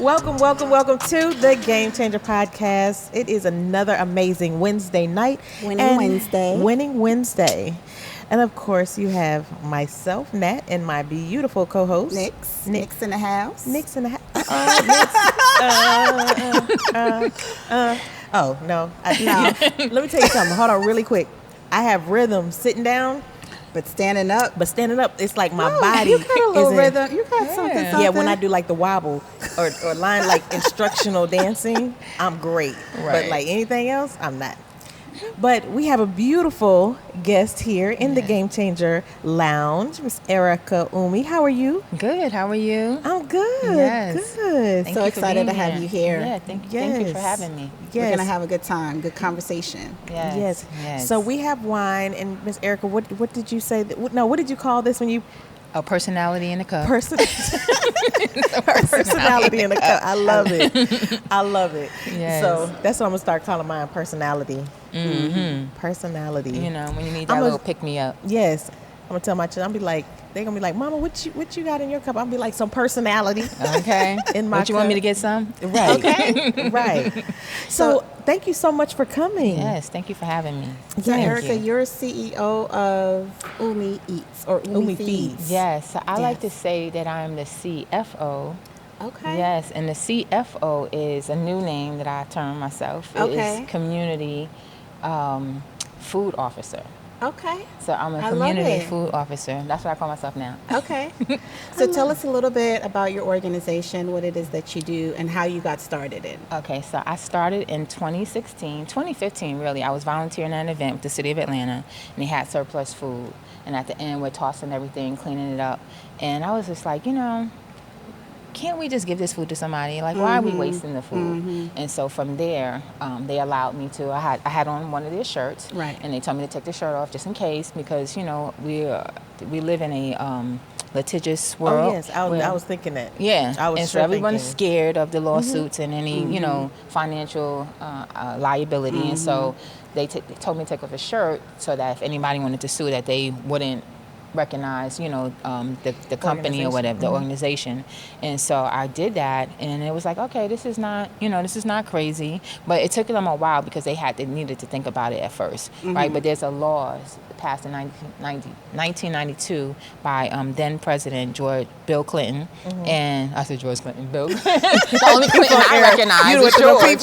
Welcome to the GameChangher podcast. It is another amazing Wednesday night. Winning Wednesday. And of course, you have myself, Nat, and my beautiful co-host, Nix. Nix in the house. Nix in the house. Oh, no. No. Let me tell you something. Hold on really quick. I have rhythm sitting down. But standing up, it's like my body. You got a little rhythm. You got something. Yeah, when I do like the wobble or line like instructional dancing, I'm great. Right. But like anything else, I'm not. But we have a beautiful guest here in the GameChangher Lounge, Miss Erica Umi. How are you? Good. How are you? I'm good. Yes. Good. So excited to have you here. Yeah, thank you for having me. Yes. We're gonna have a good time, good conversation. Yes. So we have wine, and Miss Erica, what did you say? What did you call this when you? A personality in a cup. Personality in a cup. I love it. Yes. So that's what I'm gonna start calling mine. Personality. Mm-hmm. Personality. You know, when you need that little pick me up. Yes. I'm gonna tell my children. They're gonna be like, Mama, what you got in your cup? I'll be like, some personality. Okay. In my What you want me to get some? Right. Okay. Right. So thank you so much for coming. Yes. Thank you for having me. So Erica, you're CEO of Umi Eats or Umi Feeds. Yes. So I like to say that I'm the CFO. Okay. Yes, and the CFO is a new name that I term myself. Okay. It is Community Food Officer. Okay. So I'm a I love community it. food officer. That's what I call myself now. Okay. So tell us a little bit about your organization, what it is that you do, and how you got started in. Okay, so I started in 2015 really. I was volunteering at an event with the city of Atlanta, and they had surplus food. And at the end, we're tossing everything, cleaning it up. And I was just like, can't we just give this food to somebody? Like, why are we wasting the food? Mm-hmm. And so from there, they allowed me to. I had on one of their shirts, Right. And they told me to take the shirt off just in case, because we live in a litigious world. Oh yes, I was thinking that. Yeah, I was and so sure everyone's thinking. scared of the lawsuits and any financial liability, and so they told me to take off the shirt so that if anybody wanted to sue, that they wouldn't recognize, the company or whatever, the organization. And so I did that, and it was like, okay, this is not crazy, but it took them a while because they needed to think about it at first, right? But there's a law passed in 1992 by then President Bill Clinton, and I said George Clinton, Bill. The only Clinton I recognize is George.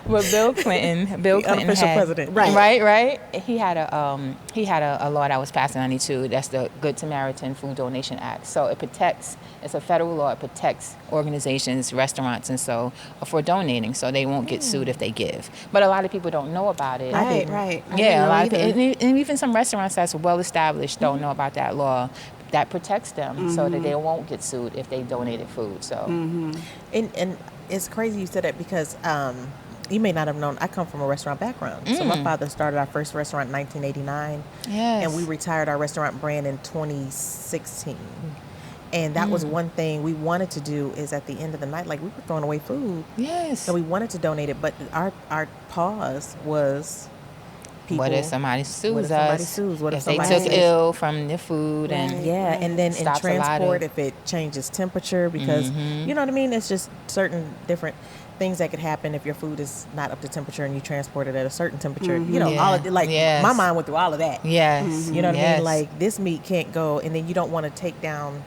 But Bill Clinton unofficial had, president, right. He had a law that was passed in '92. That's the Good Samaritan Food Donation Act. So it's a federal law. It protects organizations, restaurants, and so for donating, so they won't get sued if they give. But a lot of people don't know about it. Right. Yeah, a lot of people, and even some restaurants that's well established don't know about that law that protects them, so that they won't get sued if they donated food. So, and it's crazy you said that because you may not have known, I come from a restaurant background. So my father started our first restaurant in 1989. yes, And we retired our restaurant brand in 2016. And that was one thing we wanted to do, is at the end of the night, like, we were throwing away food. yes. So we wanted to donate it, but our pause was people. What if somebody sues us? What if if they somebody took sues? ill from the food and Yeah, and then in Stops a lot transport, of- if it changes temperature, because you know what I mean? It's just certain different things that could happen if your food is not up to temperature and you transport it at a certain temperature. All of it, like, Yes. my mind went through all of that. yes, You know what I yes. mean? Like, this meat can't go, and then you don't want to take down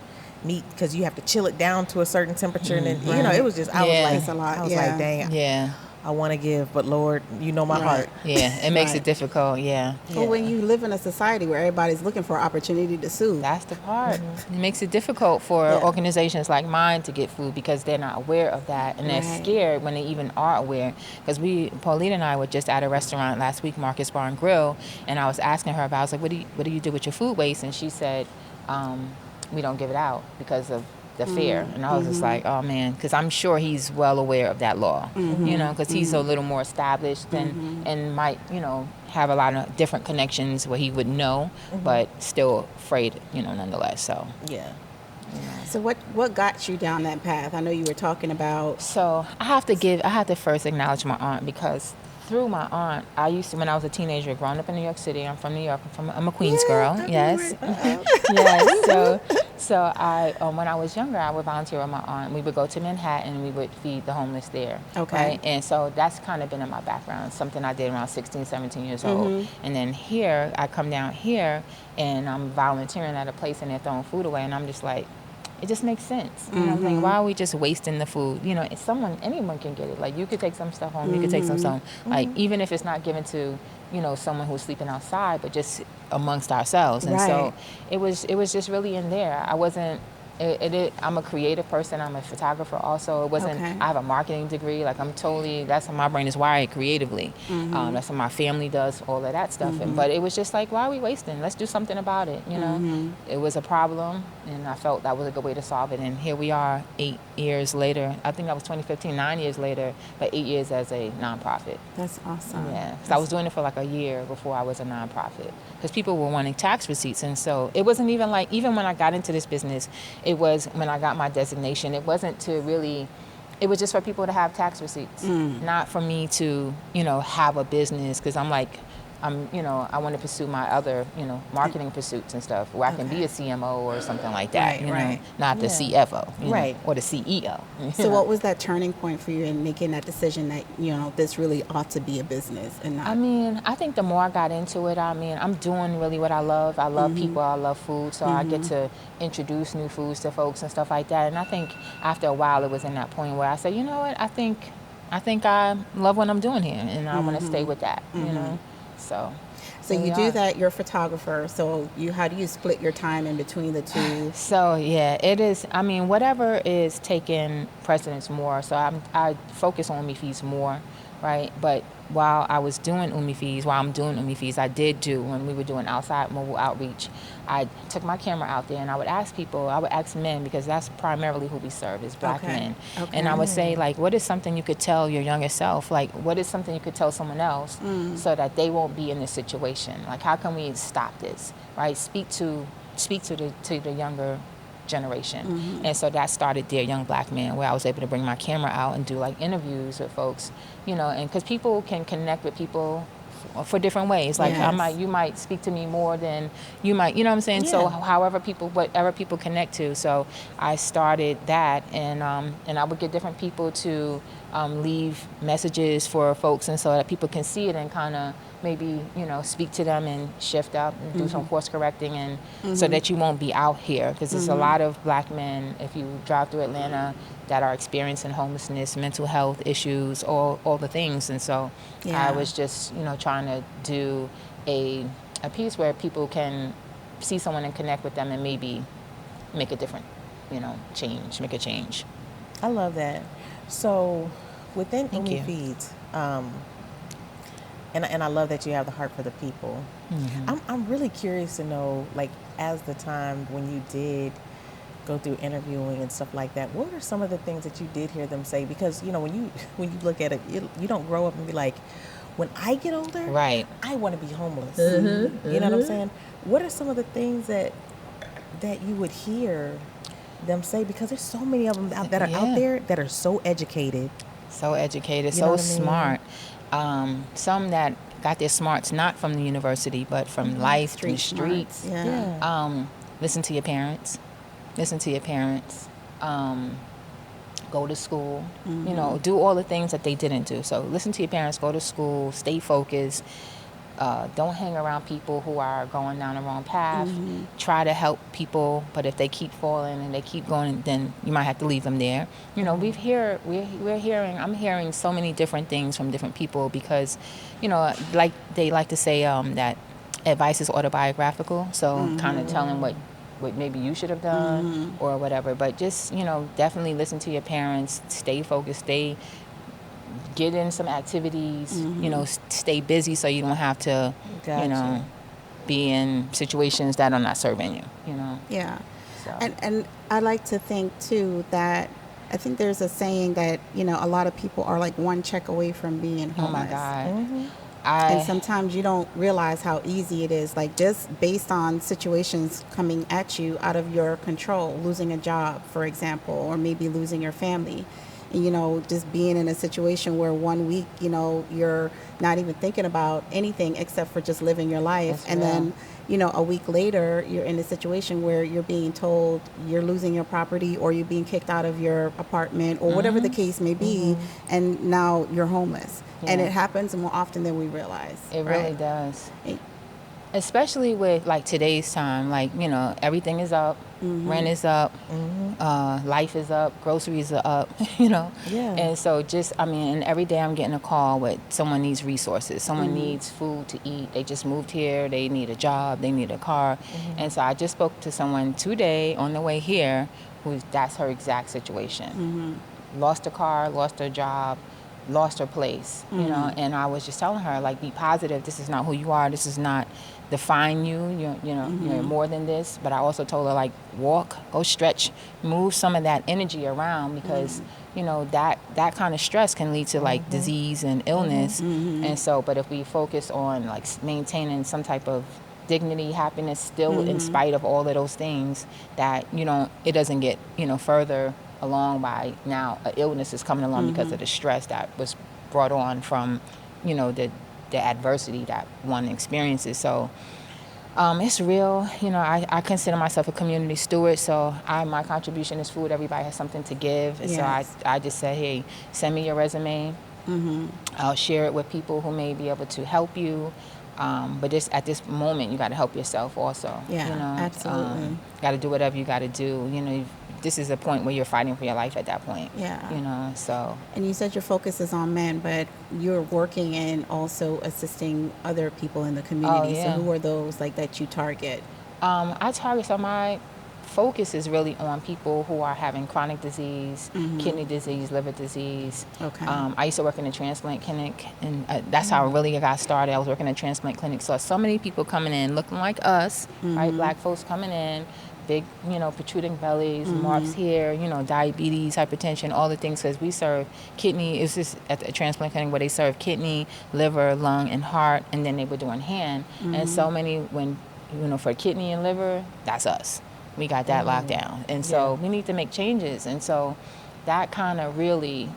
meat because you have to chill it down to a certain temperature, and then it was just I Yeah. was It's a lot, like, yeah. dang, yeah, I want to give, but Lord, you know my heart. yeah. It makes Right. it difficult. Yeah. Well, when you live in a society where everybody's looking for opportunity to sue, That's the part. It makes it difficult for organizations like mine to get food because they're not aware of that, and they're Right. scared when they even are aware. Because Paulina and I were just at a restaurant last week, Marcus Bar and Grill, and I was asking her about, I was like, what do you do with your food waste? And she said, we don't give it out because of the fear. And I was just like, oh man, because I'm sure he's well aware of that law, because he's a little more established and might, have a lot of different connections where he would know, but still afraid, nonetheless. So Yeah. So what got you down that path? I know you were talking about. So I have to first acknowledge my aunt, because through my aunt, I used to, when I was a teenager, growing up in New York City, I'm from New York, I'm a Queens girl, yes. Yes, So when I was younger, I would volunteer with my aunt. We would go to Manhattan and we would feed the homeless there. Okay. Right? And so that's kind of been in my background, something I did around 16, 17 years old. And then here, I come down here and I'm volunteering at a place and they're throwing food away. And I'm just like, it just makes sense. You know what I'm saying? Why are we just wasting the food? You know, anyone can get it. Like, you could take some stuff home, you could take some stuff home. Like, even if it's not given to, you know, someone who's sleeping outside, but just amongst ourselves. And so it was just really in there. I wasn't, I'm a creative person. I'm a photographer also. It wasn't, I have a marketing degree. Like, that's how my brain is wired creatively. That's how my family does all of that stuff. But it was just like, why are we wasting? Let's do something about it, you know? It was a problem, and I felt that was a good way to solve it. And here we are 8 years later. I think that was 2015, 9 years later, but 8 years as a nonprofit. That's awesome. Yeah, so I was doing it for like a year before I was a nonprofit, because people were wanting tax receipts. And so it wasn't even like, even when I got into this business, it was when I got my designation, it wasn't to really, it was just for people to have tax receipts, not for me to, you know, have a business, because you know, I want to pursue my other, you know, marketing pursuits and stuff, where I can be a CMO or something like that, you know, not the CFO, you know, or the CEO. So what was that turning point for you in making that decision that, you know, this really ought to be a business and not? I mean, I think the more I got into it, I mean, I'm doing really what I love. I love people, I love food, so I get to introduce new foods to folks and stuff like that. And I think after a while, it was in that point where I said, you know what, I think I love what I'm doing here, and I want to stay with that, you know. So you do that, you're a photographer, so how do you split your time in between the two? So yeah, it is, I mean, whatever is taking precedence more, so I focus on me fees more, right? But while I'm doing Umi fees, I did do, when we were doing outside mobile outreach, I took my camera out there and I would ask men, because that's primarily who we serve, is black men. And I would say, like, what is something you could tell your younger self? Like, what is something you could tell someone else so that they won't be in this situation? Like, how can we stop this, right? Speak to the younger generation. And so that started Dear Young Black Man, where I was able to bring my camera out and do like interviews with folks, you know, and because people can connect with people for different ways. Like you might speak to me more than you might, you know what I'm saying? So whatever people connect to. So I started that, and I would get different people to leave messages for folks, and so that people can see it and kind of maybe, you know, speak to them and shift up and do some course correcting, and so that you won't be out here, because there's a lot of black men, if you drive through Atlanta, that are experiencing homelessness, mental health issues, all the things. And so I was just, you know, trying to do a piece where people can see someone and connect with them and maybe make a different, you know, make a change. I love that. So within Umi Feeds, and I love that you have the heart for the people. I'm really curious to know, like, as the time when you did go through interviewing and stuff like that, what are some of the things that you did hear them say? Because, you know, when you look at it, you don't grow up and be like, when I get older, right, I want to be homeless. You know what I'm saying? What are some of the things that you would hear them say? Because there's so many of them that are out there that are so educated, so smart. Some that got their smarts not from the university, but from life, from the streets. Listen to your parents. Go to school. You know, do all the things that they didn't do. So listen to your parents, go to school, stay focused. Don't hang around people who are going down the wrong path. Try to help people, but if they keep falling and they keep going, then you might have to leave them there. You know, I'm hearing so many different things from different people, because, you know, like they like to say that advice is autobiographical. So kind of telling what maybe you should have done or whatever. But just, you know, definitely listen to your parents, stay focused, get in some activities, you know, stay busy so you don't have to, you know, be in situations that are not serving you, you know. Yeah. So. And I like to think, too, that I think there's a saying that, you know, a lot of people are like one check away from being homeless. Oh, my God. And sometimes you don't realize how easy it is, like just based on situations coming at you out of your control, losing a job, for example, or maybe losing your family. you know, just being in a situation where 1 week, you know, you're not even thinking about anything except for just living your life. That's and real. then, you know, a week later, you're in a situation where you're being told you're losing your property or you're being kicked out of your apartment or whatever the case may be. And now you're homeless. And Yeah. it happens more often than we realize. It right? really does. It- Especially with like today's time, like, you know, everything is up, rent is up, life is up, groceries are up, you know. Yeah. And so just, I mean, and every day I'm getting a call with someone needs resources, someone needs food to eat, they just moved here, they need a job, they need a car. And so I just spoke to someone today on the way here that's her exact situation. Lost a car, lost her job, lost her place, you know. And I was just telling her, like, be positive. This is not who you are. This is not define you. You're more than this. But I also told her, like, walk, go stretch, move some of that energy around because you know that kind of stress can lead to like disease and illness. And so, but if we focus on like maintaining some type of dignity, happiness, still in spite of all of those things, that it doesn't get further along by now an illness is coming along because of the stress that was brought on from the adversity that one experiences. So it's real. I consider myself a community steward, so my contribution is food. Everybody has something to give. And so I just said, hey, send me your resume. I'll share it with people who may be able to help you. But just at this moment, you got to help yourself also. Yeah, absolutely. Got to do whatever you got to do. This is a point where you're fighting for your life at that point. Yeah. So. And you said your focus is on men, but you're working and also assisting other people in the community. Oh, yeah. So who are those that you target? I target, so my focus is really on people who are having chronic disease, kidney disease, liver disease. Okay. I used to work in a transplant clinic, and that's how I really got started. I was working in a transplant clinic. So many people coming in looking like us, right? Black folks coming in, big, protruding bellies, marks here, diabetes, hypertension, all the things, because we serve kidney. It's just at the transplant clinic where they serve kidney, liver, lung, and heart, and then they were doing hand. And so many, when, for kidney and liver, that's us. We got that locked down. And so we need to make changes. And so that kind of really,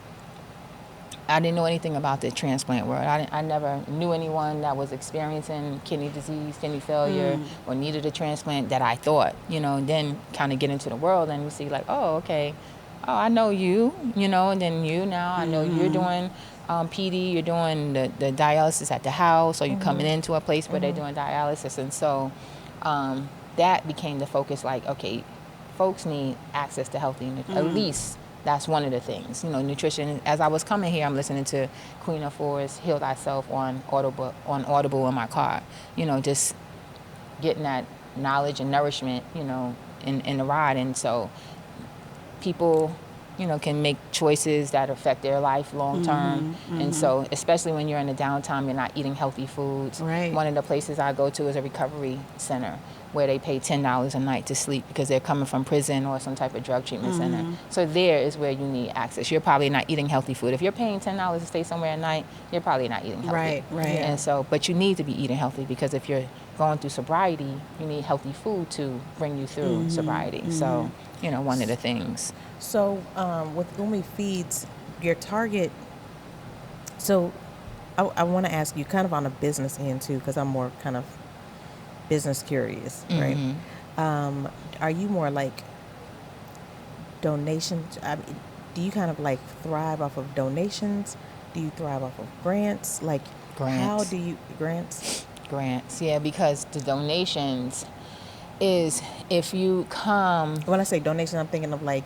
I didn't know anything about the transplant world. I never knew anyone that was experiencing kidney disease, kidney failure, or needed a transplant that I thought, then kind of get into the world and you see like, oh, okay, oh, I know you, and then you now, I know you're doing PD, you're doing the dialysis at the house, or you're coming into a place where they're doing dialysis. And so that became the focus, like, okay, folks need access to healthy nutrition. At least that's one of the things, nutrition. As I was coming here, I'm listening to Queen of Forest, Heal Thyself on Audible in my car, just getting that knowledge and nourishment, in the ride. And so people, can make choices that affect their life long term. And so, especially when you're in the downtime, you're not eating healthy foods. Right. One of the places I go to is a recovery center where they pay $10 a night to sleep because they're coming from prison or some type of drug treatment center. So there is where you need access. You're probably not eating healthy food. If you're paying $10 to stay somewhere at night, you're probably not eating healthy. Right. And so, but you need to be eating healthy because if you're going through sobriety, you need healthy food to bring you through sobriety. So, one of the things. So with Umi Feeds, your target, so I want to ask you kind of on a business end too, because I'm more kind of business curious, right? Are you more like donations? Do you kind of like thrive off of donations? Do you thrive off of grants? Like Grants. How do you, grants? Grants, yeah, because the donations is if you come. When I say donations, I'm thinking of like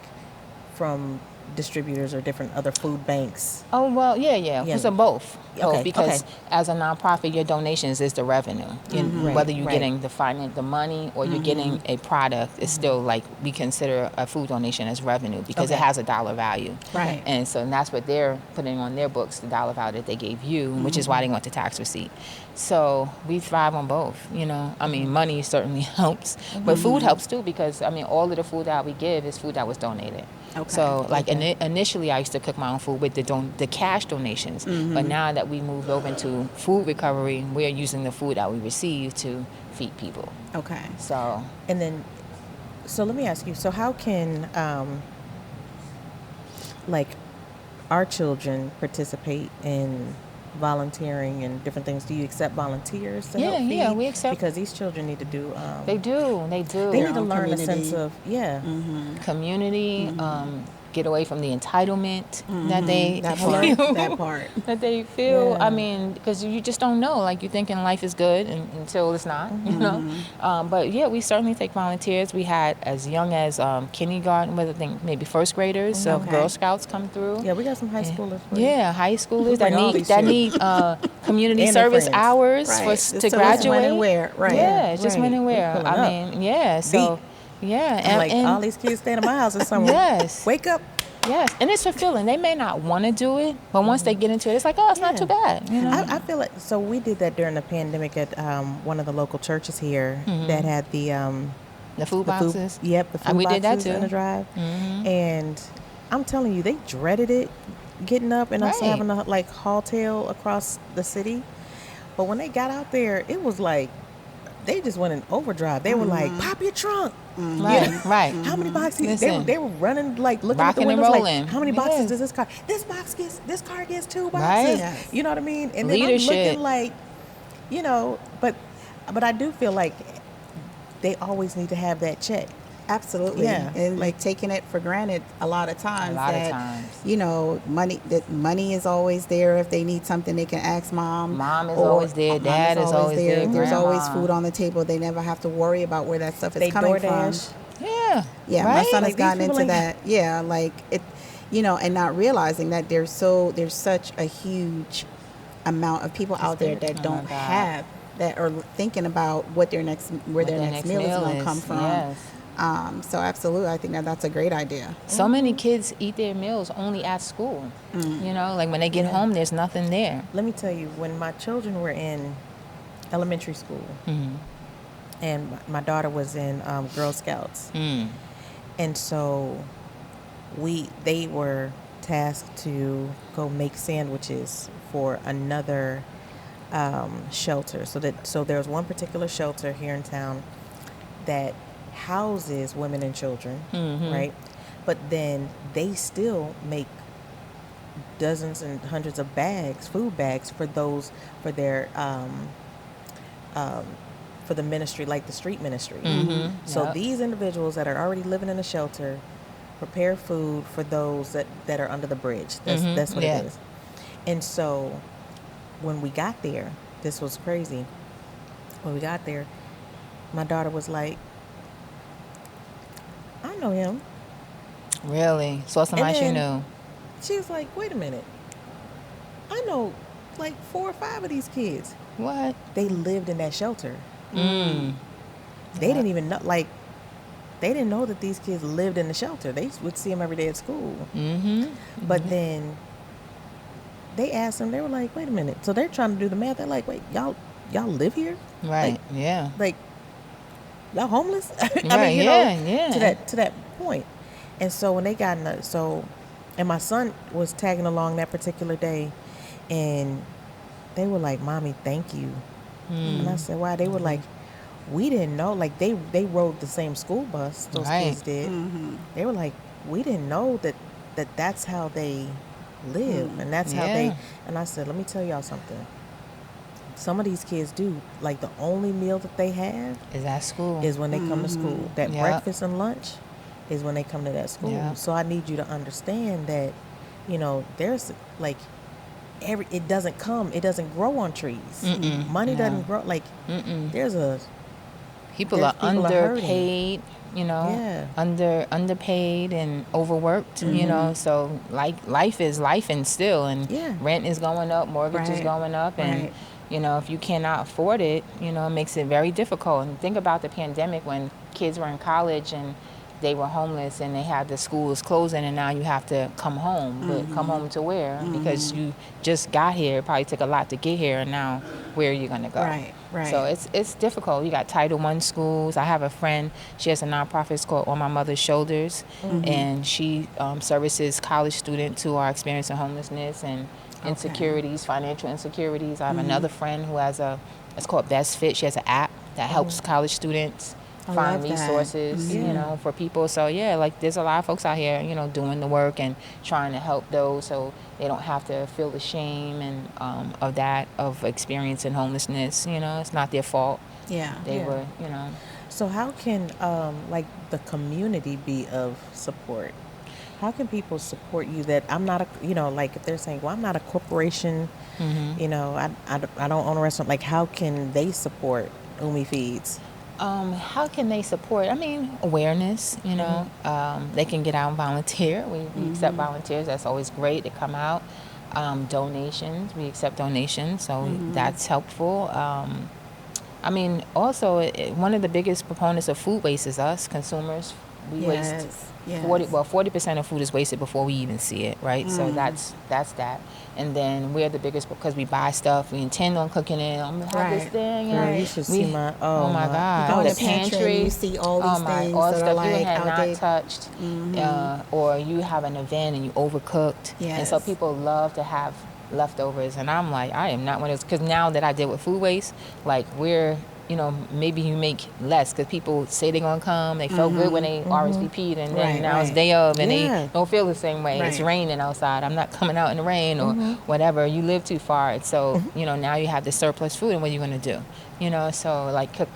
from distributors or different other food banks. Oh, well, yeah. It's a both. Okay, Because okay. as a nonprofit, your donations is the revenue. Whether you're getting the money or you're getting a product, it's still like we consider a food donation as revenue because it has a dollar value. Right. And so that's what they're putting on their books, the dollar value that they gave you, which is why they want the tax receipt. So we thrive on both, I mean, money certainly helps, but food helps too because, I mean, all of the food that we give is food that was donated. Okay. So, initially, I used to cook my own food with the cash donations. But now that we moved over into food recovery, we're using the food that we receive to feed people. Okay. So, And then, so let me ask you, so how can, like, our children participate in volunteering and different things. Do you accept volunteers to help feed? Yeah, we accept. Because these children need to do. They do. They need to learn community. a sense of Community. Get away from the entitlement that they that part that they feel. Yeah. I mean, because you just don't know. Like, you're thinking life is good until it's not. You know. But yeah, we certainly take volunteers. We had as young as kindergarten, with I think maybe first graders. So Girl Scouts come through. Yeah, we got some high schoolers. Yeah, high schoolers bring all that these need community And their service friends. hours right. to graduate. When and where, right? Yeah, it's just Right. when and We where. pulling I up. mean, yeah. So yeah, I'm like, all these kids staying in my house or something. Yes. Wake up. Yes, and it's fulfilling. They may not want to do it, but once they get into it, it's like, oh, it's not too bad. You know? I feel like, so we did that during the pandemic at one of the local churches here that had the food boxes. Yep, the food we boxes did that too. in the drive. And I'm telling you, they dreaded it, getting up and us Right. having to like haul across the city. But when they got out there, it was like they just went in overdrive. They were like, "Pop your trunk." Right, right. How many boxes? Listen. They were running like looking Rocking at the and windows rolling. like, "How many boxes Yes. does this car? This car gets 2 boxes." Right. Yes. You know what I mean? And Leadership. then I'm looking like, you know, but I do feel like they always need to have that check. Absolutely. Yeah. And like taking it for granted a lot of times. A lot of that, times. You know, money is always there. If they need something, they can ask mom. Mom is or always there. mom Dad is always there. There's always Grandma. food on the table. They never have to worry about where that stuff is They coming DoorDash. from. Yeah. Yeah, right? my son Like, has gotten these into people that. Yeah, like it, you know, and not realizing that there's such a huge amount of people out there that Oh, don't my God. have that are thinking about where their next meal is going to come from. Yes. So absolutely, I think that's a great idea. So many kids eat their meals only at school. You know, like when they get home, there's nothing there. Let me tell you, when my children were in elementary school, and my daughter was in Girl Scouts, and so they were tasked to go make sandwiches for another shelter. So there was one particular shelter here in town that houses women and children, right? But then they still make dozens and hundreds of food bags for their for the ministry, like the street ministry. So Yep. these individuals that are already living in a shelter prepare food for those that are under the bridge. That's what Yeah. it is. And so when we got there, this was crazy. When we got there, my daughter was like, "I know him." Really? So somebody And you then- knew. She was like, "Wait a minute. I know like 4 or 5 of these kids. What? They lived in that shelter. Mm. They didn't even know, like, they didn't know that these kids lived in the shelter. They would see them every day at school. Mm-hmm. But then they asked them, they were like, wait a minute. So they're trying to do the math. They're like, wait, y'all live here? Right. Like, Yeah. like, y'all homeless? I Right, mean, you yeah, know, yeah. to that point. And so when they got and my son was tagging along that particular day, and they were like, "Mommy, thank you." And I said, "Why?" They were like, "We didn't know." Like they rode the same school bus. Those Right. kids did. They were like, "We didn't know that's how they live, and that's how they." Yeah. And I said, "Let me tell y'all something. Some of these kids do, like, the only meal that they have Is at school. is when they come to school. That Yep. breakfast and lunch is when they come to that school. Yep. So I need you to understand that, you know, there's like it doesn't grow on trees. Money doesn't grow, like there's People there's are people are hurting. underpaid, you know, Yeah. underpaid and overworked, you know. So like life is life and still, and Yeah. rent is going up, mortgage is Right. going up, and Right. you know, if you cannot afford it, you know, it makes it very difficult. And think about the pandemic when kids were in college and they were homeless and they had the schools closing, and now you have to come home. But come home to where? Because you just got here. It probably took a lot to get here, and now where are you going to go? Right, right. So it's difficult. You got Title I schools. I have a friend. She has a nonprofit. It's called On My Mother's Shoulders, and she services college students who are experiencing homelessness and insecurities, financial insecurities. I have another friend who has it's called Best Fit. She has an app that helps college students find resources, you know, for people. So yeah, like there's a lot of folks out here, you know, doing the work and trying to help those so they don't have to feel the shame and of experiencing homelessness. You know, it's not their fault. Yeah. They were, you know. So how can like the community be of support? How can people support you that I'm not a, you know, like if they're saying, well, I'm not a corporation, you know, I don't own a restaurant. Like how can they support Umi Feeds? How can they support? I mean, awareness, you know. They can get out and volunteer. We accept volunteers. That's always great to come out. Donations. We accept donations, so that's helpful. I mean, also, one of the biggest proponents of food waste is us, consumers. We waste 40% of food is wasted before we even see it, right? So that's that. And then we're the biggest because we buy stuff, we intend on cooking it. I'm gonna have this thing. Girl, you should see my oh my God, you go in the pantry and you see all these things all that stuff are like you had outdated. not touched, or you have an event and you overcooked, and so people love to have leftovers. And I'm like, I am not one of those, because now that I deal with food waste, like we're, you know, maybe you make less because people say they're gonna come. They felt good when they RSVP'd, and then now it's day of, and they don't feel the same way. It's raining outside. I'm not coming out in the rain or whatever. You live too far, and so you know now you have the surplus food, and what are you gonna do? You know, so like cook,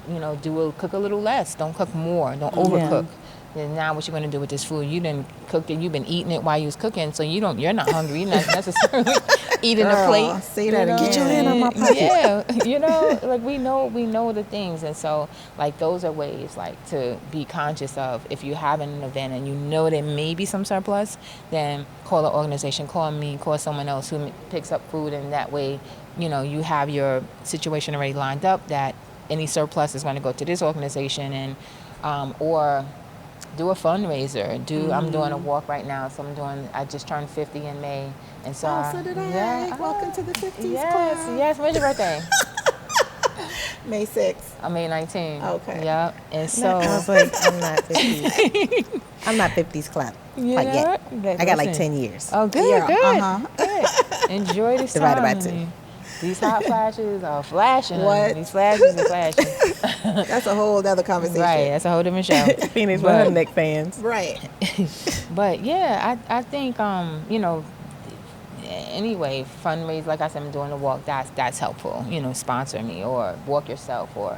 you know, cook a little less. Don't cook more. Don't overcook. Then now what you're going to do with this food? You didn't cook it. You've been eating it while you was cooking, so you're not hungry. You're not necessarily eating the plate. Say that again. Get your hand on my pocket. Yeah, you know, like we know the things, and so like those are ways like to be conscious of. If you're having an event and you know there may be some surplus, then call an organization, call me, call someone else who picks up food, and that way, you know, you have your situation already lined up that any surplus is going to go to this organization, and or do a fundraiser. I'm doing a walk right now, so I just turned 50 in May, and so so did I. Yeah, Welcome to the 50s club. Yes. When's your birthday? May 6th. May 19. Okay. Yep. And so I was like, I'm not 50s. I'm not 50s club. Like yet. I got like 10 years. Oh, good, Yeah, good. Enjoy this Divided time. by 2. These hot flashes are flashing. What? These flashes are flashing. That's a whole other conversation. Right, that's a whole different show. Phoenix with her Nick fans. Right. But yeah, I think you know, anyway, fundraise, like I said, I'm doing the walk, that's helpful. You know, sponsor me or walk yourself, or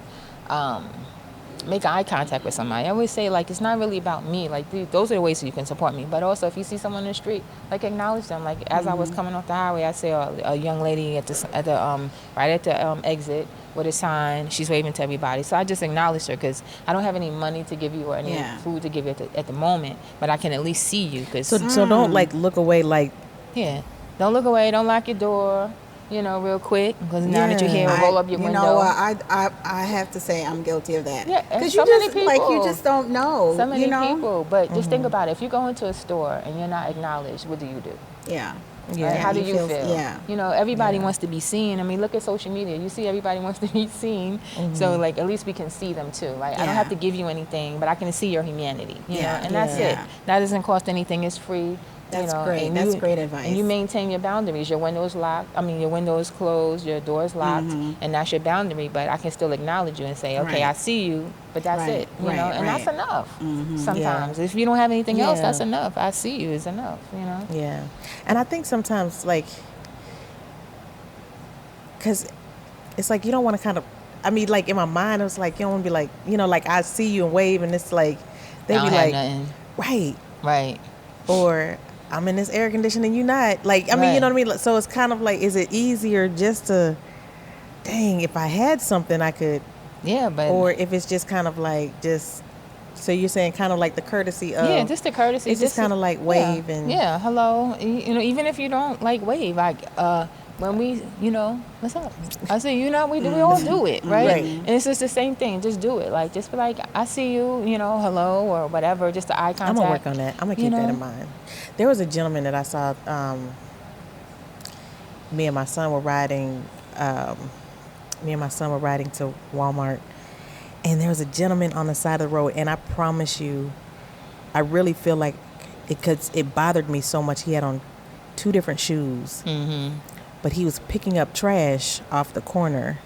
make eye contact with somebody. I always say, like, it's not really about me. Like, those are the ways that you can support me. But also, if you see someone in the street, like, acknowledge them. Like, as I was coming off the highway, I saw a young lady right at the exit with a sign. She's waving to everybody. So I just acknowledged her, because I don't have any money to give you or any food to give you at the moment. But I can at least see you. Cause, So don't, like, look away, like... Yeah. Don't look away. Don't lock your door. You know, real quick, because now that you're here, roll up your window. You know what? I have to say I'm guilty of that. Yeah, because so many people, like, you just don't know. So many people, but just think Mm-hmm. about it. If you go into a store and you're not acknowledged, what do you do? Yeah. Right? How do you feel? Yeah. You know, everybody wants to be seen. I mean, look at social media. You see everybody wants to be seen. So, like, at least we can see them, too. Like, I don't have to give you anything, but I can see your humanity. You know, and that's it. That doesn't cost anything. It's free. That's great. That's great advice. And you maintain your boundaries. Your window's locked. Your window's closed. Your door's locked, and that's your boundary. But I can still acknowledge you and say, okay, I see you, but that's it. You know, and that's enough. Sometimes, if you don't have anything else, that's enough. I see you is enough. You know. Yeah, and I think sometimes, like, because it's like you don't want to kind of. I mean, like in my mind, it was like you don't want to be like, you know, like I see you and wave, and it's like they be like, right, or I'm in this air conditioning, you not. Like, I mean, you know what I mean? So it's kind of like, is it easier just to, dang, if I had something I could. Yeah, but. Or if it's just kind of like, just, so you're saying kind of like the courtesy of. Yeah, just the courtesy. It's just kind of like wave and. Yeah, hello. You know, even if you don't like wave, like, when we, you know, what's up? I say, you know, we all do it, right? And it's just the same thing. Just do it. Like, just be like, I see you, you know, hello, or whatever, just the eye contact. I'm going to work on that. I'm going to keep that in mind. There was a gentleman that I saw, me and my son were riding to Walmart, and there was a gentleman on the side of the road, and I promise you, I really feel like it bothered me so much. He had on 2 different shoes. But he was picking up trash off the corner.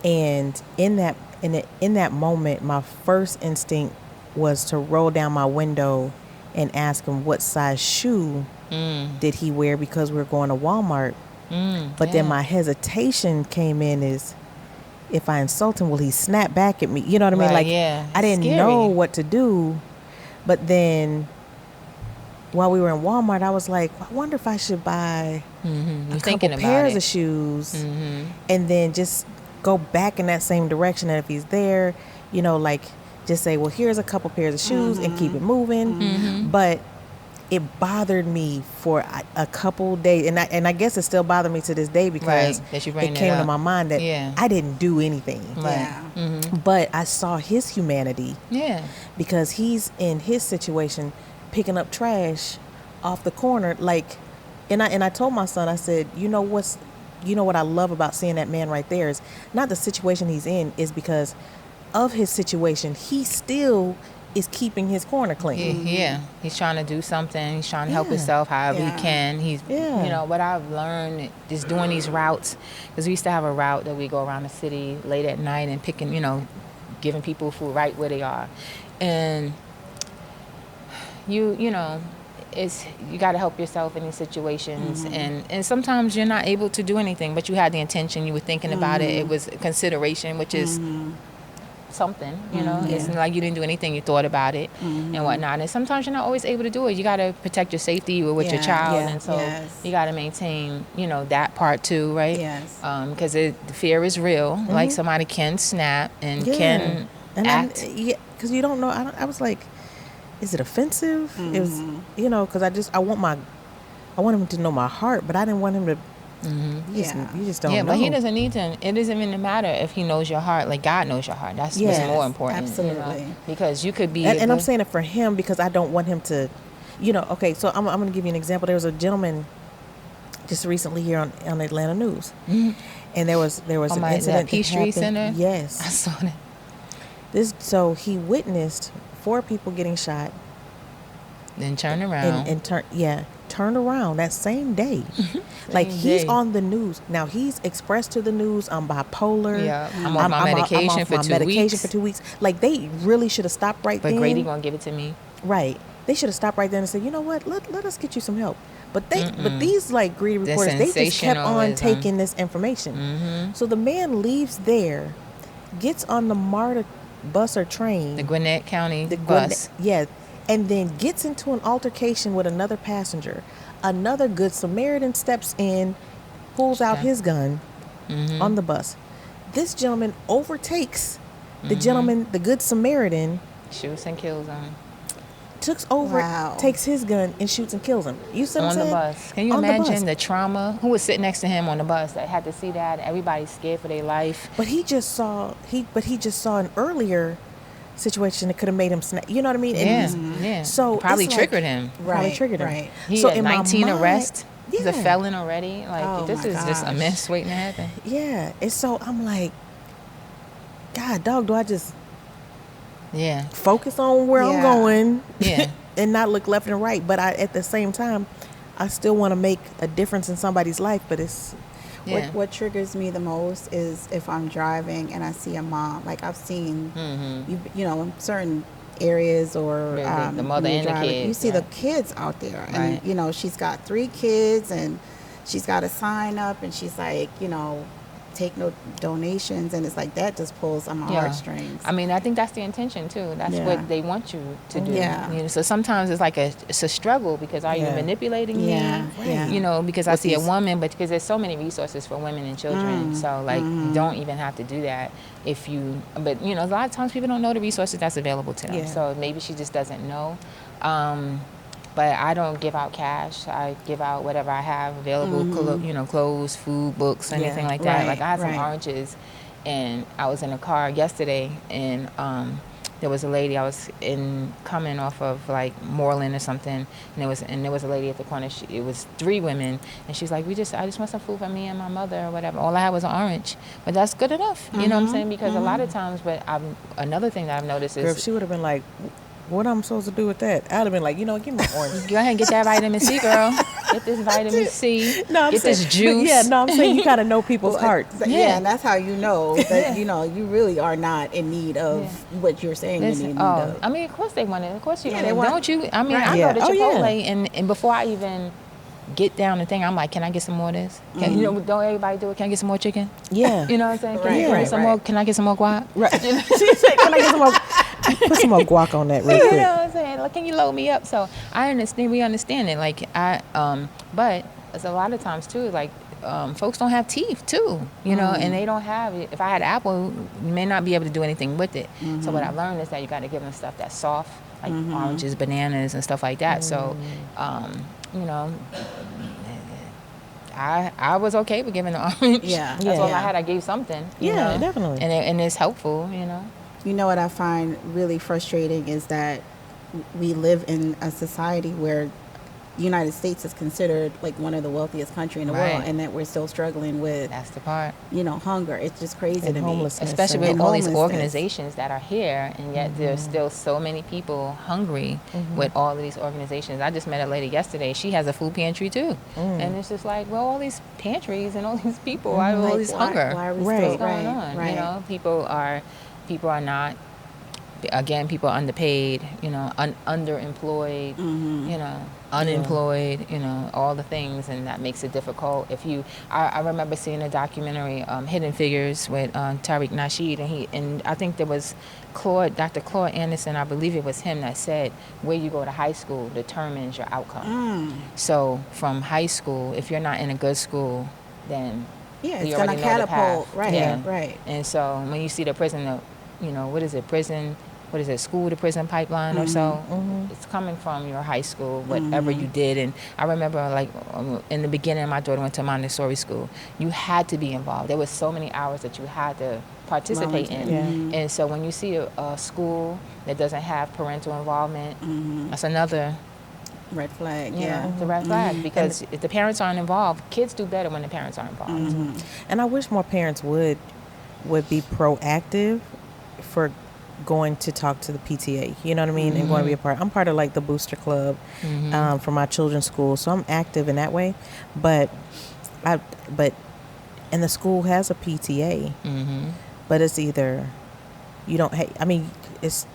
And in that, And in that moment, my first instinct was to roll down my window and ask him what size shoe did he wear, because we were going to Walmart. But then my hesitation came in is, if I insult him, will he snap back at me? You know what I mean? Right, Like, yeah. I didn't know what to do. But then while we were in Walmart, I was like, I wonder if I should buy a couple pairs of shoes and then just go back in that same direction. And if he's there, you know, like, just say, well, here's a couple pairs of shoes and keep it moving. But it bothered me for a couple days, and I guess it still bothers me to this day, because that you it came to my mind that I didn't do anything. But I saw his humanity. Because he's in his situation picking up trash off the corner, like, and I told my son, I said, you know what I love about seeing that man right there is not the situation he's in, is because of his situation, he still is keeping his corner clean. He's trying to do something. He's trying to help himself however he can. He's, you know, what I've learned is doing these routes, because we used to have a route that we go around the city late at night and picking, you know, giving people food right where they are. And you know, you got to help yourself in these situations. And sometimes you're not able to do anything, but you had the intention, you were thinking about it. It was consideration, which is something, you know. It's not like you didn't do anything, you thought about it and whatnot. And sometimes you're not always able to do it. You got to protect your safety with your child, and so you got to maintain, you know, that part too, right? Because the fear is real. Like, somebody can snap and can act. Because you don't know. I was like, is it offensive? It was, you know, because I want him to know my heart, but I didn't want him to. You just don't know. But he doesn't need to. It doesn't even matter if he knows your heart. Like, God knows your heart. That's what's more important. Absolutely. You know? Because you could be. And I'm saying it for him, because I don't want him to, you know. Okay, so I'm going to give you an example. There was a gentleman just recently here on Atlanta News, and there was an incident. Peachtree Center. Yes, I saw that. So he witnessed 4 people getting shot. Then turn around turned around that same day. Like, he's on the news now. He's expressed to the news, I'm bipolar. I'm off my medication for 2 weeks. Like, they really should have stopped right then. But Grady gonna give it to me. Right. They should have stopped right then and said, you know what, let us get you some help. But these, like, greedy reporters, they just kept on taking this information. So the man leaves there, gets on the MARTA bus or train, the Gwinnett County bus, and then gets into an altercation with another passenger. Another Good Samaritan steps in, pulls out his gun on the bus. This gentleman overtakes the gentleman, the Good Samaritan, shoots and kills him. Takes his gun and shoots and kills him. You see what I'm saying? On the bus. Can you imagine the trauma? Who was sitting next to him on the bus that had to see that? Everybody's scared for their life. But he just saw an earlier situation that could have made him snap. You know what I mean? So probably triggered him. Probably triggered him. Right. He had 19 arrests. He's a felon already. Like, this is just a mess waiting to happen. Yeah. And so I'm like, God, dog, do I just focus on where I'm going and not look left and right? But at the same time, I still want to make a difference in somebody's life. But it's what triggers me the most is if I'm driving and I see a mom. Like, I've seen you know, in certain areas, or the mother and the kids, you see the kids out there, and you know, she's got 3 kids and she's got a sign up, and she's like, you know, take no donations, and it's like that just pulls on my heartstrings. I mean, I think that's the intention too. That's what they want you to do. You know, so sometimes it's like it's a struggle, because are you manipulating me? You know, because I see a woman, but because there's so many resources for women and children, so like you don't even have to do that but you know, a lot of times people don't know the resources that's available to them. So maybe she just doesn't know. But I don't give out cash. I give out whatever I have available, you know, clothes, food, books, anything like that. Like, I had some oranges, and I was in a car yesterday, and there was a lady. I was coming off of like Moreland or something, and there was a lady at the corner. It was 3 women, and she's like, I just want some food for me and my mother or whatever. All I had was an orange, but that's good enough. You know what I'm saying? Because a lot of times, another thing that I've noticed is, girl, if she would have been like, what I'm supposed to do with that? I'd have been like, you know, give me an orange. Go ahead and get that vitamin C, girl. Get this vitamin C. No, I'm get saying, this juice. Yeah, no, I'm saying you gotta know people's hearts. Yeah, and that's how you know that you really are not in need of what you're saying you need of. I mean, of course they want it. Of course you want they it. want, Don't you? I mean, right. I go to Chipotle yeah. and before I even get down the thing, I'm like, can I get some more of this? You know, don't everybody do it? Can I get some more chicken? Yeah. You know what I'm saying? Can Right, you get right, some more? Can I get some more guac? Right. She said, "Can I get some more? Put some more guac on that real quick." You know what I'm saying? Like, can you load me up? So I understand. We understand it. Like but it's a lot of times too. Like folks don't have teeth too. You know, and they don't have it. If I had apple, you may not be able to do anything with it. So what I've learned is that you got to give them stuff that's soft, like oranges, bananas, and stuff like that. So you know. I was okay with giving the orange. Yeah. That's all I had. I gave something. You Yeah, know? definitely. And it's helpful, you know. You know what I find really frustrating is that we live in a society where the United States is considered like one of the wealthiest countries in the world, and that we're still struggling with. That's the part. You know, hunger. It's just crazy And to homelessness. me. Especially And with all these homelessness. organizations that are here, and yet there's still so many people hungry with all of these organizations. I just met a lady yesterday. She has a food pantry too, and it's just like, well, all these pantries and all these people, why all this hunger? Why are we Right. still What's going on? Right. You know, people are not. Again, people are underpaid. You know, underemployed. You know, unemployed. You know, all the things, and that makes it difficult. I remember seeing a documentary, Hidden Figures, with Tariq Nasheed, and I think there was Dr. Claude Anderson. I believe it was him that said, "Where you go to high school determines your outcome." So from high school, if you're not in a good school, then Yeah, it's you gonna already know the catapult. path. Right. Yeah. Right. And so when you see the prison, you know, what is it, school to prison pipeline or so, it's coming from your high school, whatever you did. And I remember, like, in the beginning, my daughter went to Montessori school. You had to be involved. There was so many hours that you had to participate in. Yeah. And so when you see a school that doesn't have parental involvement, that's another Red flag. it's a red flag, because if the parents aren't involved, kids do better when the parents are involved. And I wish more parents would be proactive for going to talk to the PTA, you know what I mean, and going to be a part. I'm part of like the booster club for my children's school, so I'm active in that way. But and the school has a PTA, but it's either you don't. I mean, it's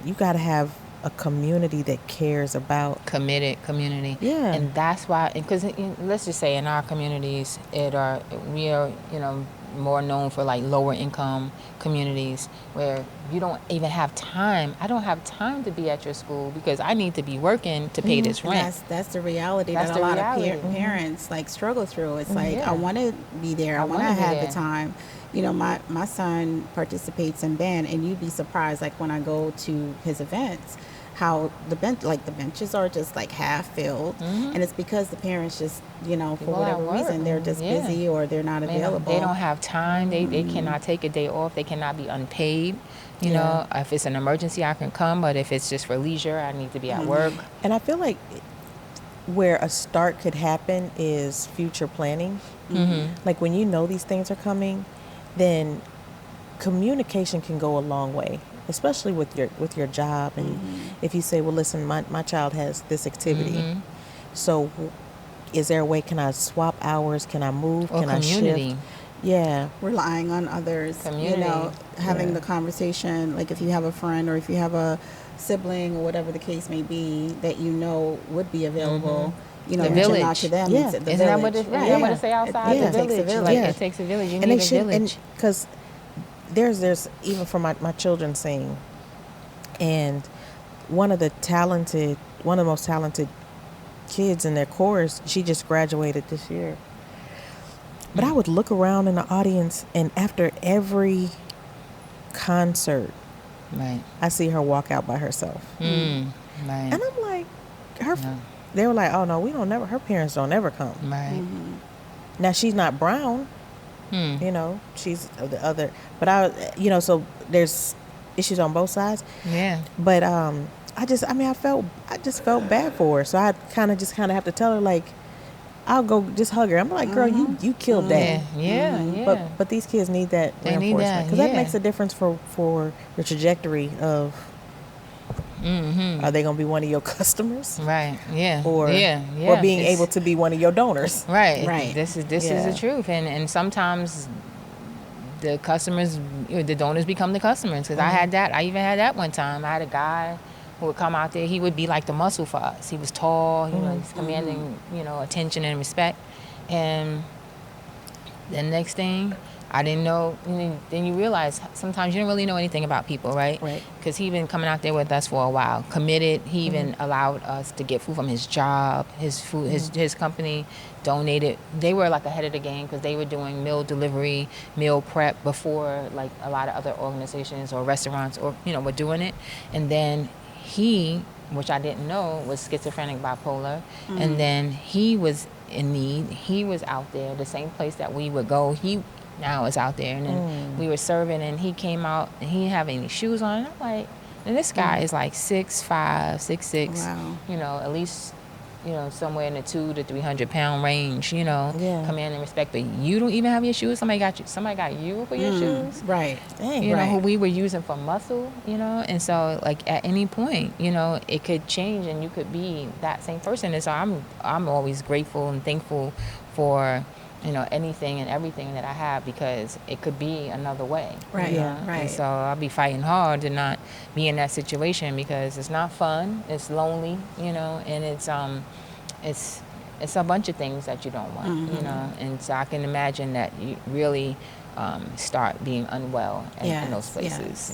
you got to have a community that cares about Committed community. Yeah. And that's why, because let's just say in our communities, we are, you know, more known for like lower income communities where you don't even have time. I don't have time to be at your school because I need to be working to pay this rent. That's the reality that a lot of parents like struggle through. It's like, I want to be there. I want to have the time. You know, my son participates in band, and you'd be surprised, like when I go to his events, how the benches are just like half filled, and it's because the parents just, you know, for whatever reason, they're just busy or they're not available. They don't have time. They cannot take a day off. They cannot be unpaid. You know, if it's an emergency, I can come, but if it's just for leisure, I need to be at work. And I feel like where a start could happen is future planning. Like when you know these things are coming, then communication can go a long way, especially with your job. And if you say, well, listen, my child has this activity, so is there a way, can I swap hours, can I move, Or can community. I shift? Yeah. Relying on others, Community. you know, having the conversation, like if you have a friend or if you have a sibling or whatever the case may be that you know would be available, you know, The reaching village. out to them. Yeah. Isn't Isn't that what it say outside? Yeah. The It takes a village. village. Like, Yeah. it takes a village. You And need they a should, village. because there's even for my children sing, and one of the most talented kids in their chorus, she just graduated this year. But I would look around in the audience, and after every concert, Right. I see her walk out by herself, Right. and I'm like, they were like, oh no, her parents don't ever come. Right. Now she's not brown, you know, she's the other, but so there's issues on both sides. Yeah. But I just felt bad for her, so I kind of have to tell her, like, I'll go just hug her. I'm like, girl, you killed that. Yeah. But these kids need that They need reinforcement, that, because that makes a difference for the trajectory of Mm-hmm. Are they going to be one of your customers? Right. Yeah. Or being able to be one of your donors? Right. Right. This is the truth, and sometimes the customers, the donors become the customers. Because I even had that one time. I had a guy who would come out there. He would be like the muscle for us. He was tall. He's commanding attention and respect, and the next thing, I didn't know. Then you realize sometimes you don't really know anything about people, right? Right. Because he'd been coming out there with us for a while, committed. He even allowed us to get food from his job, his food, his company donated. They were like ahead of the game because they were doing meal delivery, meal prep before like a lot of other organizations or restaurants or were doing it. And then he, which I didn't know, was schizophrenic bipolar, and then he was in need. He was out there, the same place that we would go. He now is out there, and then we were serving, and he came out, and he didn't have any shoes on. And I'm like, and this guy is like 6'5", 6'6", wow. At least, somewhere in the 200 to 300 pound range, command and respect. But you don't even have your shoes. Somebody got you for your shoes, right? Dang, who we were using for muscle, and so like at any point, it could change, and you could be that same person. And so I'm always grateful and thankful for anything and everything that I have, because it could be another way. Right. Yeah. Right. And so I'll be fighting hard to not be in that situation, because it's not fun. It's lonely, and it's a bunch of things that you don't want, And so I can imagine that you really start being unwell in those places,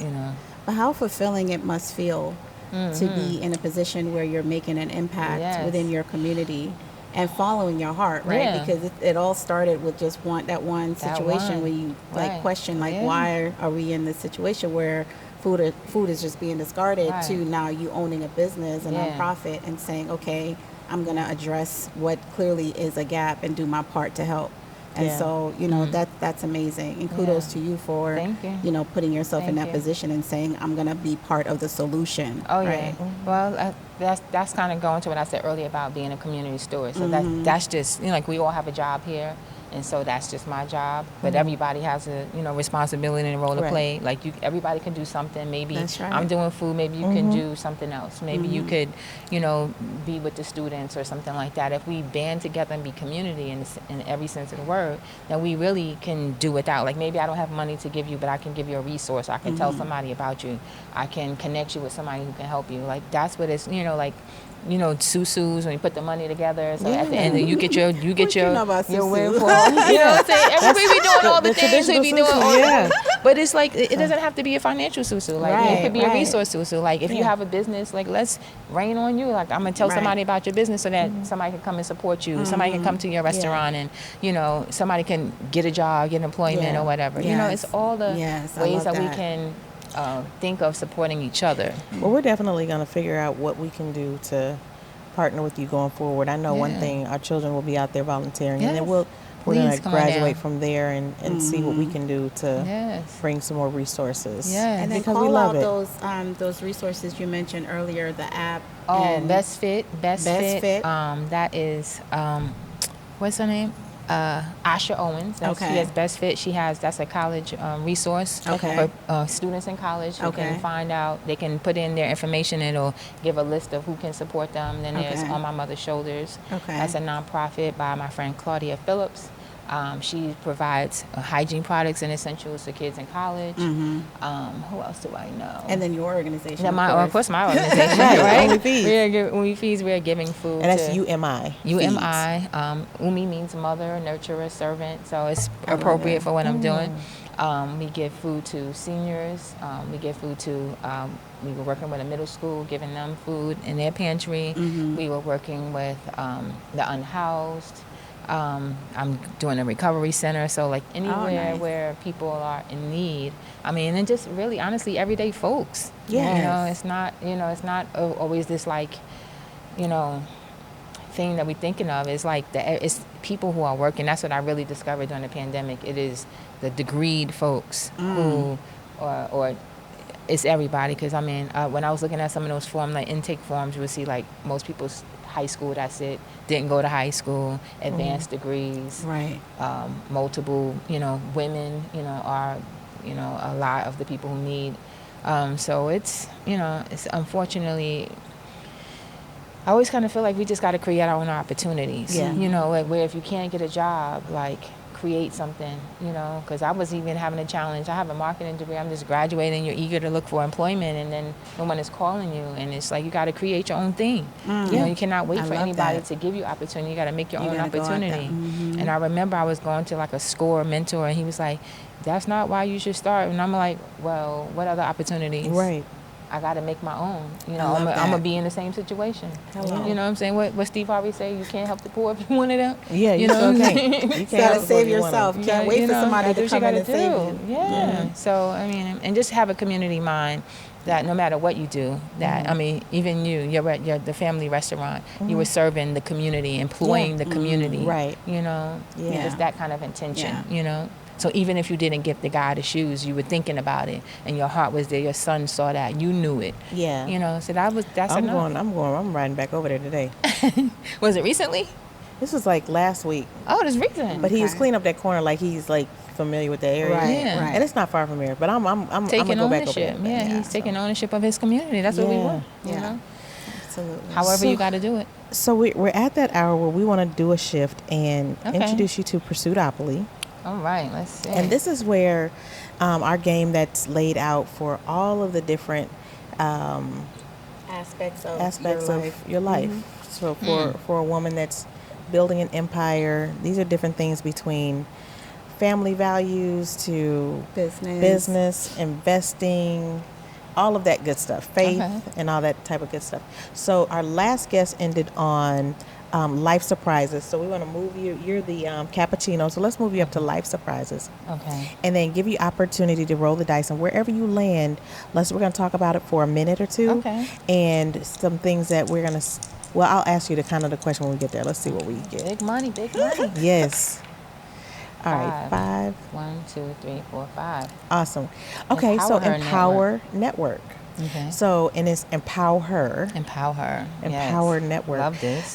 But how fulfilling it must feel to be in a position where you're making an impact within your community. And following your heart, right? Yeah. Because it all started with just that one situation where you question, why are we in this situation where food is just being discarded, to now you owning a business, a nonprofit, and saying, okay, I'm going to address what clearly is a gap and do my part to help. And so, that's amazing. And kudos to you for, putting yourself in that position and saying, I'm going to be part of the solution. Oh, right? Yeah. Well, that's kind of going to what I said earlier about being a community steward. So that's just, like we all have a job here. And so that's just my job. But everybody has a, responsibility and a role to play. Like everybody can do something. Maybe I'm doing food. Maybe you can do something else. Maybe you could, be with the students or something like that. If we band together and be community in every sense of the word, then we really can do without. Like maybe I don't have money to give you, but I can give you a resource. I can tell somebody about you. I can connect you with somebody who can help you. Like that's what it's, susus when you put the money together. So at the end, you get your windfall. You know what I'm saying? Everybody be doing all the things we be doing. But it's like it doesn't have to be a financial susu. Like it could be a resource susu. Like if you have a business, like let's rain on you. Like I'm gonna tell somebody about your business so that somebody can come and support you. Somebody can come to your restaurant and somebody can get a job, get employment or whatever. It's all the ways that we can think of supporting each other. Well, we're definitely going to figure out what we can do to partner with you going forward. I know one thing, our children will be out there volunteering, and then we're going to graduate from there and see what we can do to bring some more resources. And then because call out those resources you mentioned earlier, the app. Best Fit. That is, what's her name? Asha Owens. She has Best Fit. That's a college resource for students in college who can find out. They can put in their information. It'll give a list of who can support them. Then there's On My Mother's Shoulders. That's a nonprofit by my friend Claudia Phillips. She provides hygiene products and essentials to kids in college. Who else do I know? And then your organization. Of course, my organization, right? We're giving food. And that's UMI. UMI. Umi means mother, nurturer, servant. So it's appropriate for what I'm doing. We give food to seniors. We give food to, we were working with a middle school, giving them food in their pantry. We were working with the unhoused. I'm doing a recovery center, so like anywhere where people are in need. I mean, and just really, honestly, everyday folks. It's not always this like, thing that we're thinking of. It's like it's people who are working. That's what I really discovered during the pandemic. It is the degreed folks who, or it's everybody. Because I mean, when I was looking at some of those forms, like intake forms, you would see like most people's high school, that's it, didn't go to high school, advanced degrees, multiple, women, are, a lot of the people who need So it's, it's unfortunately, I always kind of feel like we just got to create our own opportunities. Yeah. Like where if you can't get a job, like create something, because I was even having a challenge. I have a marketing degree. I'm just graduating. You're eager to look for employment, and then no one is calling you. And it's like you got to create your own thing. You cannot wait for anybody to give you opportunity. You got to make your own opportunity. And I remember I was going to like a SCORE mentor, and he was like, that's not why you should start. And I'm like, well, what other opportunities? Right. I got to make my own. I'm going to be in the same situation. Hello. You know what I'm saying? What Steve Harvey say? You can't help the poor if you wanted them. Yeah, you know what I'm saying? You got to save yourself. You can't wait for somebody to come in and save you. Yeah. So, and just have a community mind that no matter what you do, that, even you're at the family restaurant, you were serving the community, employing the community. Right. Just that kind of intention, So even if you didn't get the guy the shoes, you were thinking about it, and your heart was there. Your son saw that. You knew it. Yeah. So that's enough. I'm riding back over there today. Was it recently? This was like last week. Oh, it was recent. But he was cleaning up that corner like he's like familiar with the area. Right. Yeah. And it's not far from here. But I'm taking gonna go back ownership. over there. He's taking ownership of his community. That's what we want. You know? Absolutely. However you got to do it. So we're at that hour where we want to do a shift and introduce you to Pursuitopoly. All right, let's see. And this is where our game that's laid out for all of the different aspects of your life. So for a woman that's building an empire, these are different things between family values to business, investing, all of that good stuff, faith, and all that type of good stuff. So our last guest ended on life surprises. So we want to move you. You're the cappuccino. So let's move you up to life surprises. Okay. And then give you opportunity to roll the dice. And wherever you land, we're going to talk about it for a minute or two. Okay. And some things that we're going to. Well, I'll ask you the question when we get there. Let's see what we get. Big money, big money. Yes. All right, 5. 1, 2, 3, 4, 5. Awesome. Okay, so Empower Network. Okay. So, and it's Empower Her. Empower Network. Love this.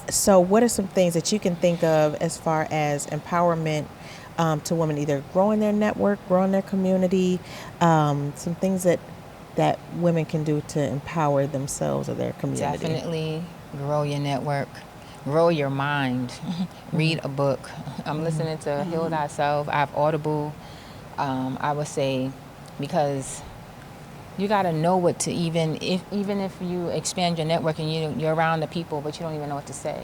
So what are some things that you can think of as far as empowerment to women, either growing their network, growing their community, some things that women can do to empower themselves or their community? Definitely grow your network. Grow your mind. Read a book. I'm listening to Heal Thyself. I have Audible. I would say, because you got to know what to even if you expand your network and you're around the people, but you don't even know what to say.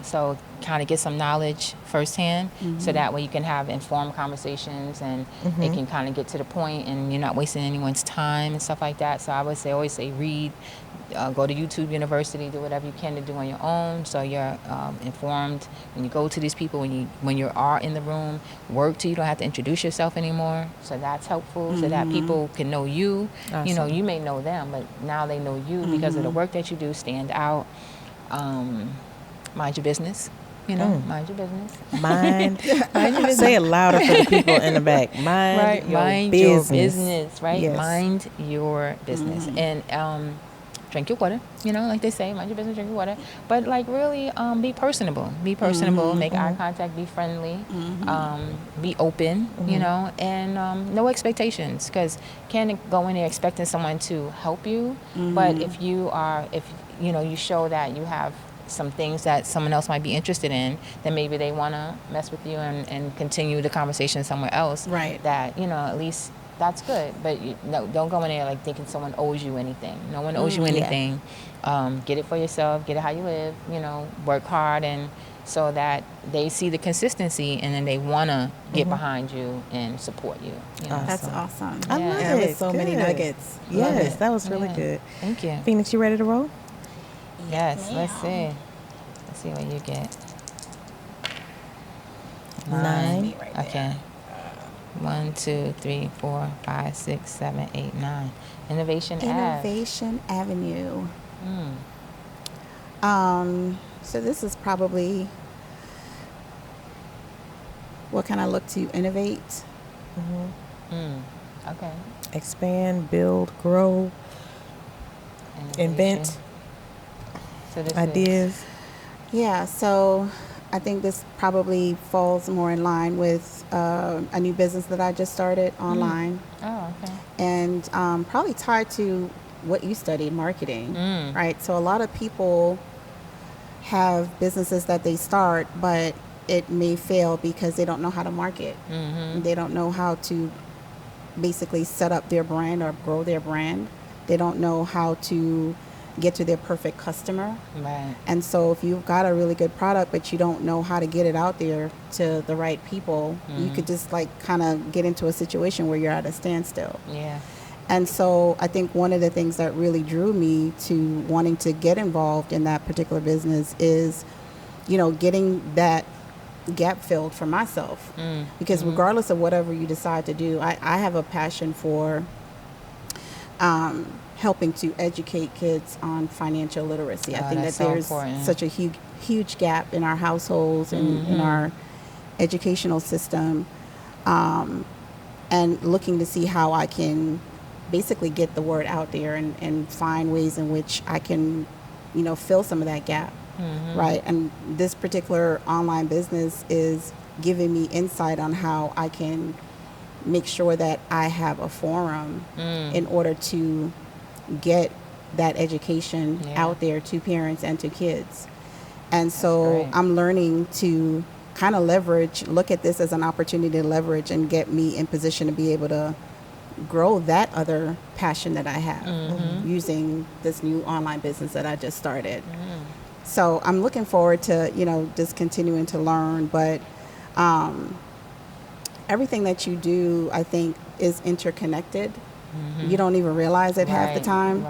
So kind of get some knowledge firsthand, so that way you can have informed conversations and it can kind of get to the point and you're not wasting anyone's time and stuff like that. So I would always say read. Go to YouTube University, do whatever you can to do on your own, so you're informed when you go to these people, when you are in the room. Work till you don't have to introduce yourself anymore, so that's helpful, so that people can know you. Awesome. You may know them, but now they know you because of the work that you do. Stand out. Mind your business. Mind your business. Mind your business. Say it louder for the people in the back. Mind your business. Right? Yes. Mind your business. And drink your water, like they say, mind your business, drink your water. But really be personable. Make eye contact, be friendly, be open, and no expectations, because can't go in there expecting someone to help you. But if you show that you have some things that someone else might be interested in, then maybe they want to mess with you and continue the conversation somewhere else. Right. That, at least that's good. But don't go in there like thinking someone owes you anything. No one owes you anything. Get it for yourself. Get it how you live. Work hard, and so that they see the consistency, and then they want to get behind you and support you. Awesome. That's awesome. I love There it. was so many nuggets. Yes, that was really good. Thank you. Phoenix, you ready to roll? Yes, let's see. Let's see what you get. 9. Okay. 1, 2, 3, 4, 5, 6, 7, 8, 9. Innovation Avenue. So this is probably what can I look to innovate? Okay. Expand, build, grow, invent So this ideas. Yeah, so I think this probably falls more in line with a new business that I just started online. Oh, okay. And probably tied to what you studied, marketing, right? So a lot of people have businesses that they start, but it may fail because they don't know how to market. They don't know how to basically set up their brand or grow their brand. They don't know how to get to their perfect customer. Right. And so if you've got a really good product, but you don't know how to get it out there to the right people, you could just like kind of get into a situation where you're at a standstill. Yeah. And so I think one of the things that really drew me to wanting to get involved in that particular business is, you know, getting that gap filled for myself. Because regardless of whatever you decide to do, I have a passion for helping to educate kids on financial literacy. I think that there's such a huge gap in our households and in our educational system, and looking to see how I can basically get the word out there and find ways in which I can, you know, fill some of that gap, right? And this particular online business is giving me insight on how I can make sure that I have a forum in order to get that education out there to parents and to kids. And so I'm learning to kind of look at this as an opportunity to leverage and get me in position to be able to grow that other passion that I have using this new online business that I just started. So I'm looking forward to, you know, just continuing to learn, but everything that you do, I think, is interconnected. You don't even realize it half the time.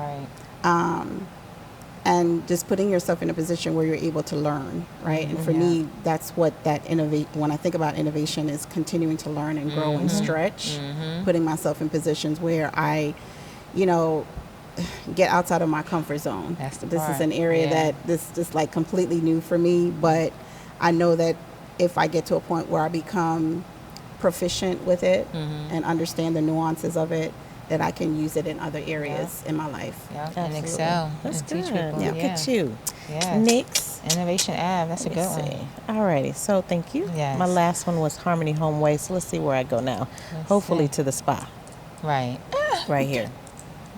And just putting yourself in a position where you're able to learn, right? And for me, that's what when I think about innovation, is continuing to learn and grow and stretch, putting myself in positions where I, you know, get outside of my comfort zone. This is an area that this is like completely new for me, but I know that if I get to a point where I become proficient with it and understand the nuances of it, that I can use it in other areas in my life. Yeah, and excel. That's and good. Teach people. Look at you. Yes. Nix. Innovation Ave. That's a good one. Alrighty. So thank you. Yes. My last one was Harmony Home Waste. So let's see where I go now. Hopefully to the spa. Right. Right here.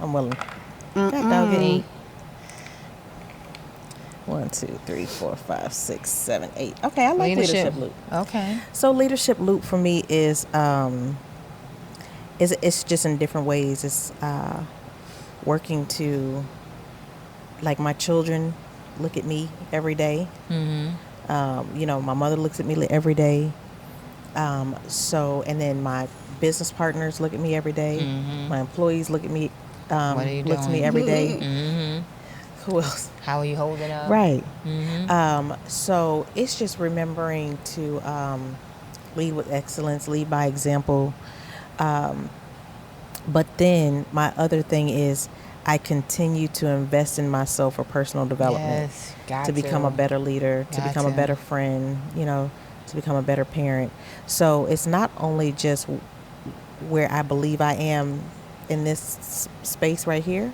I'm willing. God dog it. 8. 1, 2, 3, 4, 5, 6, 7, 8. Okay, I like leadership loop. Okay. So leadership loop for me is it's just in different ways. It's working to, like, my children look at me every day. You know, my mother looks at me every day. So, and then my business partners look at me every day. My employees look at me, looks at me every day. Who else? How are you holding up? Right. So it's just remembering to lead with excellence, lead by example. But then my other thing is I continue to invest in myself for personal development, to become a better leader, to become a better friend, you know, to become a better parent. So it's not only just where I believe I am in this space right here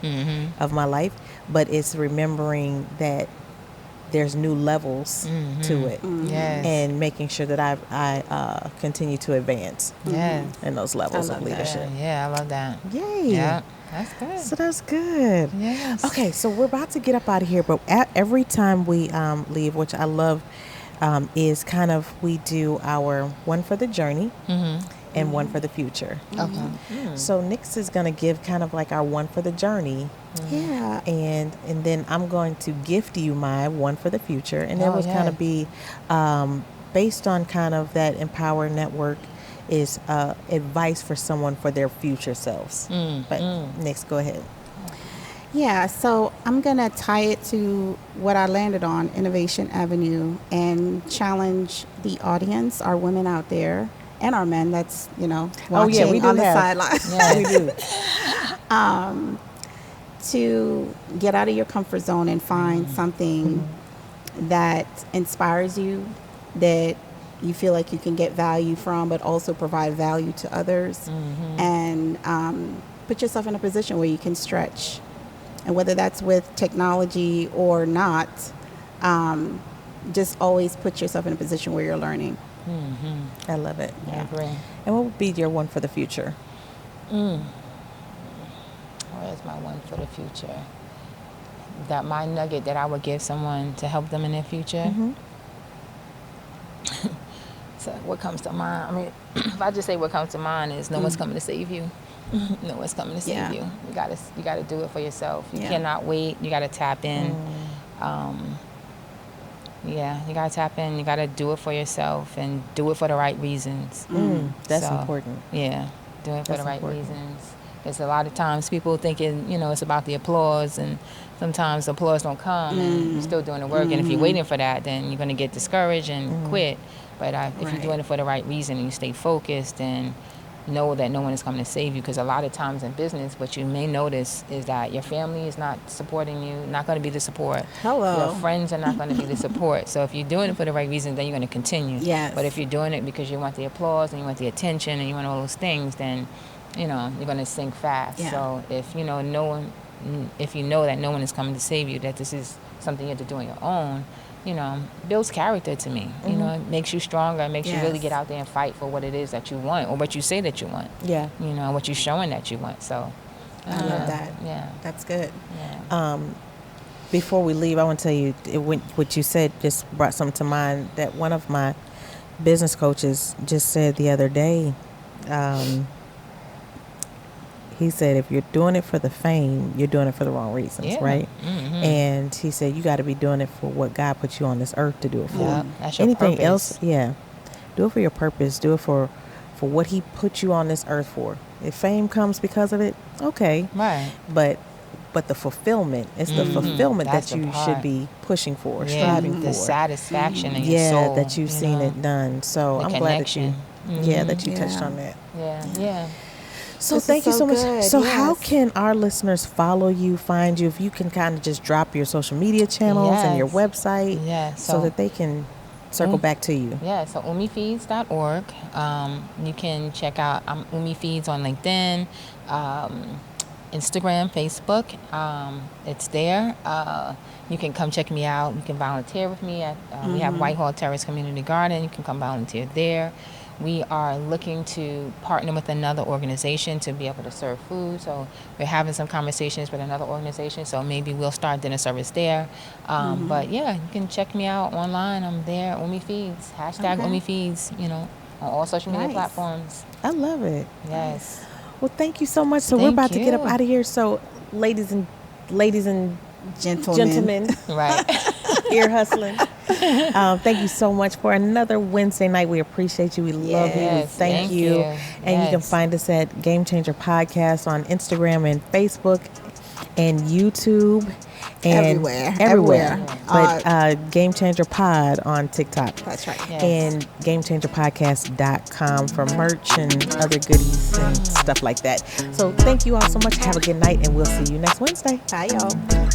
of my life, but it's remembering that there's new levels to it, and making sure that I continue to advance in those levels of leadership. Yeah, I love that. Yay! Yeah, that's good. So that's good. Yes. Okay, so we're about to get up out of here, but every time we leave, which I love, is kind of we do our one for the journey. And one for the future. Okay. So Nix is going to give kind of like our one for the journey. Yeah. And then I'm going to gift you my one for the future. And it would kind of be based on kind of that Empower Network is advice for someone for their future selves. But Nix, go ahead. Yeah, so I'm going to tie it to what I landed on, Innovation Avenue, and challenge the audience, our women out there, and our men that's, you know, watching on the sidelines. Yeah, we do. To get out of your comfort zone and find something that inspires you, that you feel like you can get value from, but also provide value to others, and put yourself in a position where you can stretch. And whether that's with technology or not, just always put yourself in a position where you're learning. Mm-hmm. I love it. I agree. And what would be your one for the future? Where's my one for the future? That my nugget that I would give someone to help them in their future. Mm-hmm. So what comes to mind? I mean, if I just say what comes to mind is no one's coming to save you. No one's coming to save you. You gotta do it for yourself. You cannot wait. You gotta tap in. You gotta tap in. You gotta do it for yourself and do it for the right reasons. That's important. Yeah, do it for the right reasons. Because a lot of times people thinking, it's about the applause, and sometimes the applause don't come, and you're still doing the work. And if you're waiting for that, then you're gonna get discouraged and quit. But if you're doing it for the right reason and you stay focused and know that no one is coming to save you, because a lot of times in business, what you may notice is that your family is not supporting you, not going to be the support. Hello. Your friends are not going to be the support. So if you're doing it for the right reason, then you're going to continue. Yes. But if you're doing it because you want the applause and you want the attention and you want all those things, then you're going to sink fast. Yeah. So if you know that no one is coming to save you, that this is something you have to do on your own, builds character to me. It makes you stronger. It makes you really get out there and fight for what it is that you want, or what you say that you want. Yeah. What you're showing that you want. So I love that. Yeah. That's good. Yeah. Before we leave, I want to tell you, what you said just brought something to mind that one of my business coaches just said the other day. He said, if you're doing it for the fame, you're doing it for the wrong reasons, right? Mm-hmm. And he said, you got to be doing it for what God put you on this earth to do it for. Yeah, that's your Anything purpose. else, do it for your purpose. Do it for what he put you on this earth for. If fame comes because of it, okay. Right. But the fulfillment, it's the fulfillment That's that you should be pushing for, striving for. The satisfaction in your soul. Yeah, that you've seen it done. So I'm glad that you, that you touched on that. Yeah. So thank you so much. Good. So how can our listeners follow you, find you? If you can kind of just drop your social media channels and your website, so that they can circle back to you. Yeah, so umifeeds.org. You can check out Umi Feeds on LinkedIn, Instagram, Facebook. It's there. You can come check me out. You can volunteer with me at we have Whitehall Terrace Community Garden. You can come volunteer there. We are looking to partner with another organization to be able to serve food. So we're having some conversations with another organization. So maybe we'll start dinner service there. But yeah, you can check me out online. I'm there, Umi Feeds, #Umi Feeds, on all social media platforms. I love it. Yes. Well, thank you so much. So we're about to get up out of here. So ladies and gentlemen. Right. Ear hustling. Thank you so much for another Wednesday night. We appreciate you. We love you. We thank you. And you can find us at GameChangher Podcast on Instagram and Facebook and YouTube and everywhere. But GameChangher Pod on TikTok. That's right. Yes. And GameChangerPodcast.com for merch and other goodies and stuff like that. So thank you all so much. Have a good night, and we'll see you next Wednesday. Bye, y'all.